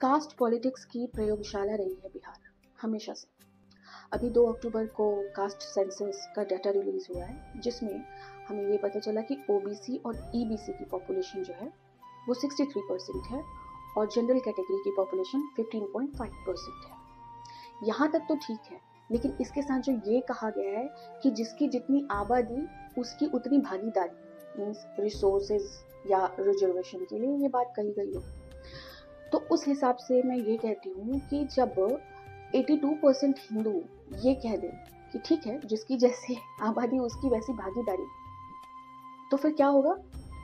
Caste politics की प्रयोगशाला रही है बिहार हमेशा से। अभी 2 अक्टूबर को कास्ट सेंसस का डाटा रिलीज हुआ है, जिसमें हमें ये पता चला कि ओबीसी और ईबीसी की पॉपुलेशन जो है वो 63% है और जनरल कैटेगरी की पॉपुलेशन 15.5% है। यहाँ तक तो ठीक है, लेकिन इसके साथ जो ये कहा गया है कि जिसकी जितनी आबादी उसकी उतनी भागीदारी, मीन्स रिसोर्सेज या रिजर्वेशन के लिए ये बात कही गई हो, तो उस हिसाब से मैं ये कहती हूँ कि जब 82% हिंदू ये कह दें कि ठीक है, जिसकी जैसे आबादी उसकी वैसी भागीदारी, तो फिर क्या होगा?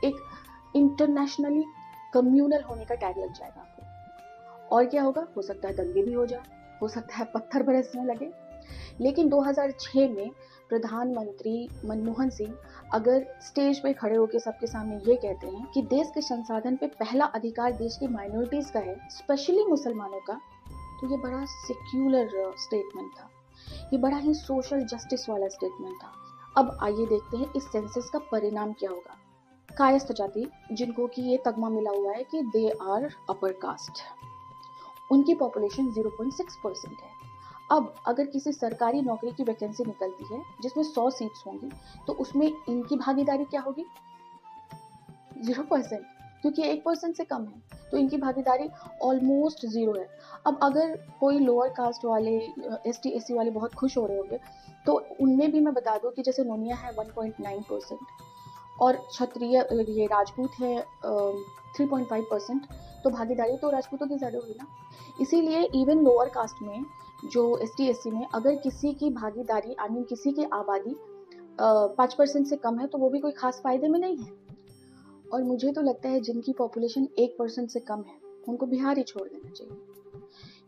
एक इंटरनेशनली कम्युनल होने का टैग लग जाएगा आपको। और क्या होगा? हो सकता है दंगे भी हो जाए, हो सकता है पत्थर बरसने लगे। लेकिन 2006 में प्रधानमंत्री मनमोहन सिंह अगर स्टेज पे खड़े होकर सबके सामने ये कहते हैं कि देश के संसाधन पे पहला अधिकार देश की माइनॉरिटीज का है, स्पेशली मुसलमानों का, तो ये बड़ा सेक्युलर स्टेटमेंट था, ये बड़ा ही सोशल जस्टिस वाला स्टेटमेंट था। अब आइए देखते हैं इस सेंसस का परिणाम क्या होगा। कायस्थ जाति, जिनको कि ये तगमा मिला हुआ है कि दे आर अपर कास्ट, उनकी पॉपुलेशन 0.6% है। अब अगर किसी सरकारी नौकरी की वैकेंसी निकलती है जिसमें 100 सीट्स होंगी, तो उसमें इनकी भागीदारी क्या होगी? 0%, क्योंकि 1% से कम है, तो इनकी भागीदारी ऑलमोस्ट 0 है। अब अगर कोई लोअर कास्ट वाले, एसटी एससी वाले बहुत खुश हो रहे होंगे, तो उनमें भी मैं बता दूं कि जैसे नोनिया है 1.9% और क्षत्रिय ये राजपूत है 3.5%, तो भागीदारी तो राजपूतों की ज़्यादा हुई ना। इसीलिए इवन लोअर कास्ट में जो एसटी एससी में अगर किसी की भागीदारी, आई मीन किसी की आबादी 5% से कम है, तो वो भी कोई खास फायदे में नहीं है। और मुझे तो लगता है जिनकी पॉपुलेशन 1% से कम है उनको बिहार ही छोड़ देना चाहिए,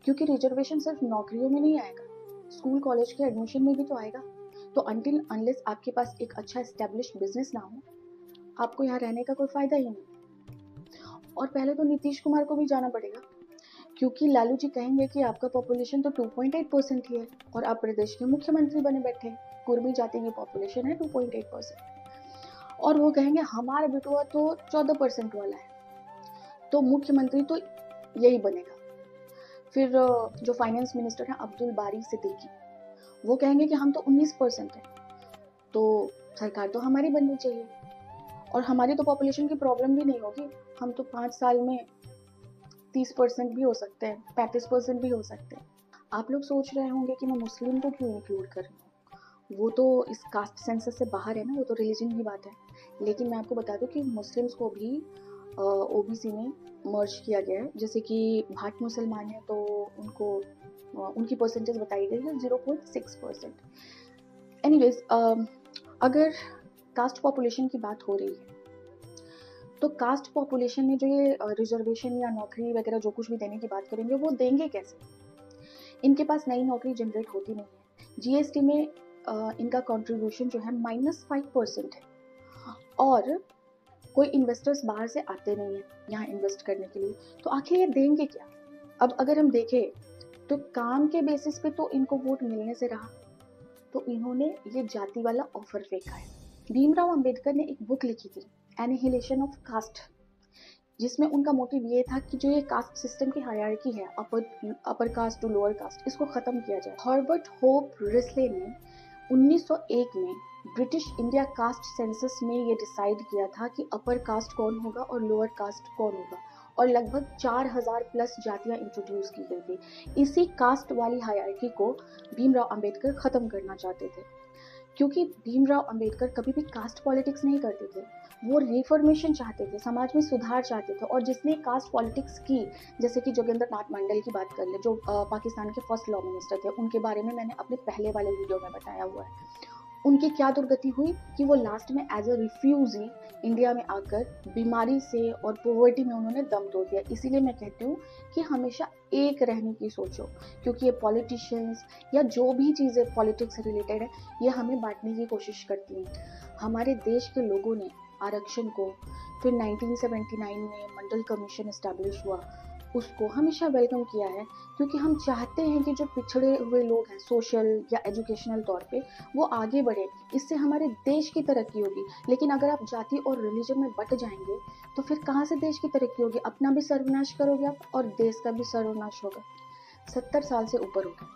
क्योंकि रिजर्वेशन सिर्फ नौकरियों में नहीं आएगा, स्कूल कॉलेज के एडमिशन में भी तो आएगा। तो अनटिल अनलेस आपके पास एक अच्छा एस्टेब्लिश्ड बिजनेस ना हो, आपको यहाँ रहने का कोई फायदा ही नहीं। और पहले तो नीतीश कुमार को भी जाना पड़ेगा, क्योंकि लालू जी कहेंगे कि आपका पॉपुलेशन तो 2.8% ही है और आप प्रदेश के मुख्यमंत्री बने बैठे, कुर्मी जाति की पॉपुलेशन है 2.8%, और वो कहेंगे हमारा बेटुआ तो 14% वाला है, तो मुख्यमंत्री तो यही बनेगा। फिर जो फाइनेंस मिनिस्टर है अब्दुल बारी सिद्दीकी, वो कहेंगे कि हम तो 19% है, तो सरकार तो हमारी बननी चाहिए और हमारी तो पॉपुलेशन की प्रॉब्लम भी नहीं होगी, हम तो 5 साल में 30% भी हो सकते हैं, 35% भी हो सकते हैं। आप लोग सोच रहे होंगे कि मैं मुस्लिम को क्यों इंक्लूड कर रही हूँ, वो तो इस कास्ट सेंसस से बाहर है ना, वो तो रिलीजन की बात है। लेकिन मैं आपको बता दूं कि मुस्लिम्स को भी ओबीसी में मर्ज किया गया है। जैसे कि भाट मुसलमान है तो उनको उनकी परसेंटेज बताई गई है 0.6%। एनीवेज, अगर कास्ट पॉपुलेशन की बात हो रही है, तो कास्ट पॉपुलेशन में जो ये रिजर्वेशन या नौकरी वगैरह जो कुछ भी देने की बात करेंगे, वो देंगे कैसे? इनके पास नई नौकरी जनरेट होती नहीं है। जीएसटी में इनका कंट्रीब्यूशन जो है -5% है और कोई इन्वेस्टर्स बाहर से आते नहीं है यहाँ इन्वेस्ट करने के लिए, तो आखिर ये देंगे क्या? अब अगर हम देखें तो काम के बेसिस पे तो इनको वोट मिलने से रहा, तो इन्होंने ये जाति वाला ऑफर फेंका है। भीमराव अंबेडकर ने एक बुक लिखी थी, एनिहिलेशन ऑफ कास्ट, जिसमें उनका मोटिव ये था कि जो ये कास्ट सिस्टम की हायरार्की है, upper caste to lower caste, इसको खत्म किया जाए। हर्बर्ट होप रिस्ले ने 1901 में ब्रिटिश इंडिया कास्ट सेंसस में ये डिसाइड किया था कि अपर कास्ट कौन होगा और लोअर कास्ट कौन होगा, और लगभग 4000 प्लस जातियां इंट्रोड्यूस की गई थी। इसी कास्ट वाली हायरार्की को भीमराव अंबेडकर खत्म करना चाहते थे, क्योंकि भीमराव अंबेडकर कभी भी कास्ट पॉलिटिक्स नहीं करते थे, वो रिफॉर्मेशन चाहते थे, समाज में सुधार चाहते थे। और जिसने कास्ट पॉलिटिक्स की, जैसे कि जोगेंद्र नाथ मंडल की बात कर ले, जो पाकिस्तान के फर्स्ट लॉ मिनिस्टर थे, उनके बारे में मैंने अपने पहले वाले वीडियो में बताया हुआ है। उनकी क्या दुर्गति हुई कि वो लास्ट में एज अ रिफ्यूजी इंडिया में आकर बीमारी से और पॉवर्टी में उन्होंने दम तोड़ दिया। इसीलिए मैं कहती हूँ कि हमेशा एक रहने की सोचो, क्योंकि ये पॉलिटिशियंस या जो भी चीज़ें पॉलिटिक्स से रिलेटेड है, ये हमें बांटने की कोशिश करती हैं। हमारे देश के लोगों ने आरक्षण को, फिर 1979 में मंडल कमीशन एस्टैब्लिश हुआ, उसको हमेशा वेलकम किया है, क्योंकि हम चाहते हैं कि जो पिछड़े हुए लोग हैं सोशल या एजुकेशनल तौर पे, वो आगे बढ़े, इससे हमारे देश की तरक्की होगी। लेकिन अगर आप जाति और रिलीजन में बट जाएंगे तो फिर कहाँ से देश की तरक्की होगी? अपना भी सर्वनाश करोगे आप और देश का भी सर्वनाश होगा। 70 साल से ऊपर हो गए,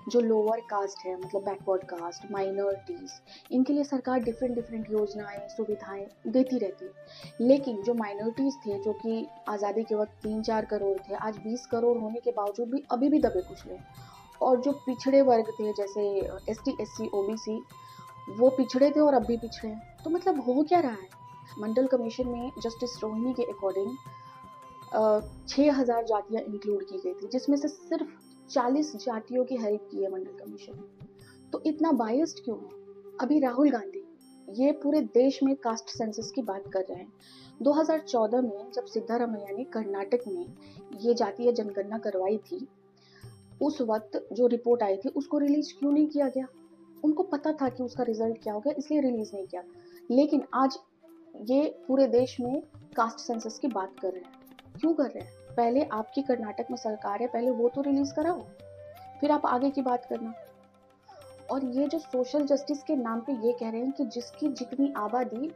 जो लोअर कास्ट है, मतलब बैकवर्ड कास्ट, माइनॉरिटीज, इनके लिए सरकार डिफरेंट डिफरेंट योजनाएं सुविधाएं देती रहती है। लेकिन जो माइनॉरिटीज थे, जो कि आज़ादी के वक्त 3-4 करोड़ थे, आज 20 करोड़ होने के बावजूद भी अभी भी दबे कुचले हैं। और जो पिछड़े वर्ग थे, जैसे ST SC OBC, वो पिछड़े थे और अब भी पिछड़े हैं। तो मतलब हो क्या रहा है? मंडल कमीशन में जस्टिस रोहिणी के अकॉर्डिंग 6000 जातियां इंक्लूड की गई थी, जिसमें से सिर्फ 40 जातियों की हेल्प की है मंडल कमीशन ने। तो इतना बायस्ड क्यों है? अभी राहुल गांधी ये पूरे देश में कास्ट सेंसस की बात कर रहे हैं। 2014 में जब सिद्धारमैया ने कर्नाटक में ये जातीय जनगणना करवाई थी, उस वक्त जो रिपोर्ट आई थी उसको रिलीज क्यों नहीं किया गया? उनको पता था कि उसका रिजल्ट क्या होगा, इसलिए रिलीज नहीं किया। लेकिन आज ये पूरे देश में कास्ट सेंसस की बात कर रहे हैं। क्यों कर रहे हैं? पहले आपकी कर्नाटक में सरकार है, पहले वो तो रिलीज कराओ, फिर आप आगे की बात करना। और ये जो सोशल जस्टिस के नाम पे ये कह रहे हैं कि जिसकी जितनी आबादी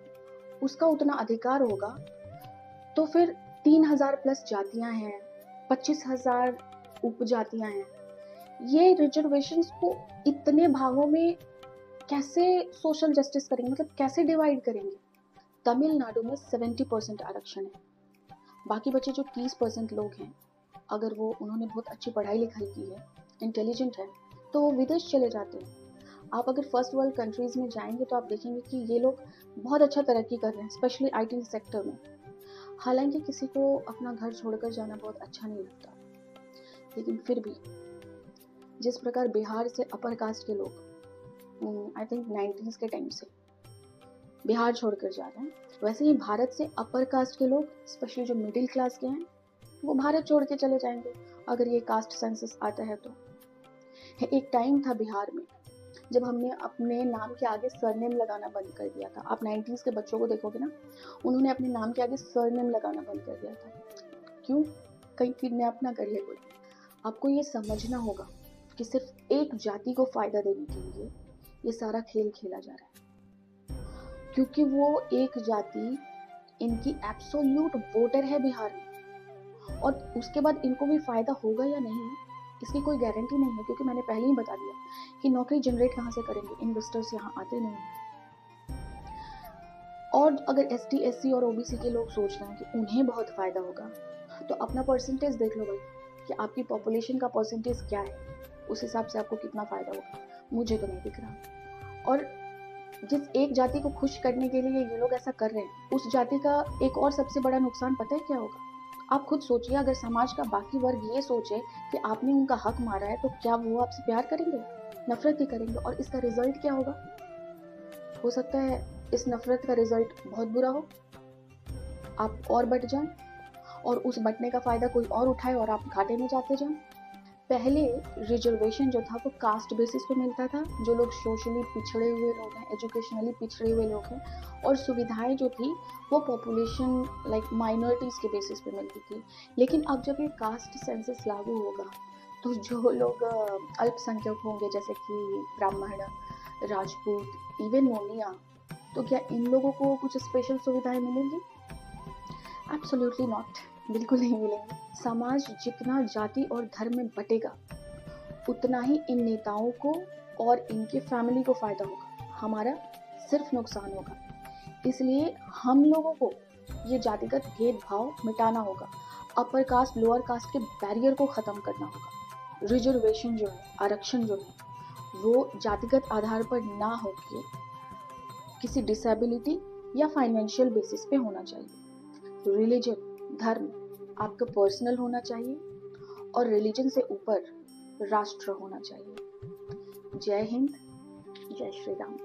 उसका उतना अधिकार होगा, तो फिर 3000 प्लस जातियां हैं, 25,000 उपजातियां हैं, ये रिजर्वेशंस को इतने भागों में कैसे सोशल जस्टिस करेंगे? मतलब कैसे डिवाइड करेंगे? तमिलनाडु में 70% आरक्षण है। बाकी बचे जो 30% लोग हैं, अगर वो उन्होंने बहुत अच्छी पढ़ाई लिखाई की है, इंटेलिजेंट है, तो वो विदेश चले जाते हैं। आप अगर फर्स्ट वर्ल्ड कंट्रीज में जाएंगे तो आप देखेंगे कि ये लोग बहुत अच्छा तरक्की कर रहे हैं, स्पेशली IT सेक्टर में। हालांकि किसी को अपना घर छोड़कर जाना बहुत अच्छा नहीं लगता, लेकिन फिर भी जिस प्रकार बिहार से अपर कास्ट के लोग आई थिंक 90s के टाइम से बिहार छोड़कर जा रहे हैं, वैसे ही भारत से अपर कास्ट के लोग, स्पेशली जो मिडिल क्लास के हैं, वो भारत छोड़ के चले जाएंगे अगर ये कास्ट सेंसस आता है तो। एक टाइम था बिहार में जब हमने अपने नाम के आगे सरनेम लगाना बंद कर दिया था। आप 90s के बच्चों को देखोगे ना, उन्होंने अपने नाम के आगे सरनेम लगाना बंद कर दिया था। क्यों? कहीं किडनैप ना कर ले कोई। आपको ये समझना होगा कि सिर्फ एक जाति को फायदा देने के लिए ये सारा खेल खेला जा रहा है, क्योंकि वो एक जाति इनकी एब्सोल्यूट वोटर है बिहार में, और उसके बाद इनको भी फायदा होगा या नहीं इसकी कोई गारंटी नहीं है, क्योंकि मैंने पहले ही बता दिया कि नौकरी जनरेट कहाँ से करेंगे? इन्वेस्टर्स यहाँ आते नहीं हैं। और अगर ST SC और OBC के लोग सोच रहे हैं कि उन्हें बहुत फायदा होगा, तो अपना परसेंटेज देख लो भाई, कि आपकी पॉपुलेशन का परसेंटेज क्या है, उस हिसाब से आपको कितना फायदा होगा। मुझे तो नहीं दिख रहा। और जिस एक जाति को खुश करने के लिए ये लोग ऐसा कर रहे हैं, उस जाति का एक और सबसे बड़ा नुकसान पता है क्या होगा? आप खुद सोचिए, अगर समाज का बाकी वर्ग ये सोचे कि आपने उनका हक मारा है, तो क्या वो आपसे प्यार करेंगे? नफरत ही करेंगे। और इसका रिजल्ट क्या होगा? हो सकता है इस नफरत का रिजल्ट बहुत बुरा हो, आप और बट जाएं, और उस बटने का फायदा कोई और उठाए और आप घाटे में जाते जाएं। पहले रिजर्वेशन जो था वो कास्ट बेसिस पे मिलता था, जो लोग सोशली पिछड़े हुए लोग हैं, एजुकेशनली पिछड़े हुए लोग हैं, और सुविधाएं जो थी वो पॉपुलेशन लाइक माइनॉरिटीज़ के बेसिस पे मिलती थी। लेकिन अब जब ये कास्ट सेंसस लागू होगा, तो जो लोग अल्पसंख्यक होंगे, जैसे कि ब्राह्मण, राजपूत, इवन नोनिया, तो क्या इन लोगों को कुछ स्पेशल सुविधाएं मिलेंगी? एब्सोल्युटली नॉट, बिल्कुल नहीं मिलेंगी। समाज जितना जाति और धर्म में बटेगा, उतना ही इन नेताओं को और इनके फैमिली को फायदा होगा, हमारा सिर्फ नुकसान होगा। इसलिए हम लोगों को ये जातिगत भेदभाव मिटाना होगा, अपर कास्ट लोअर कास्ट के बैरियर को खत्म करना होगा। रिजर्वेशन जो है, आरक्षण जो है, वो जातिगत आधार पर ना होकर किसी डिसेबिलिटी या फाइनेंशियल बेसिस पे होना चाहिए। रिलीजन, धर्म आपका पर्सनल होना चाहिए, और रिलीजन से ऊपर राष्ट्र होना चाहिए। जय हिंद, जय श्री राम।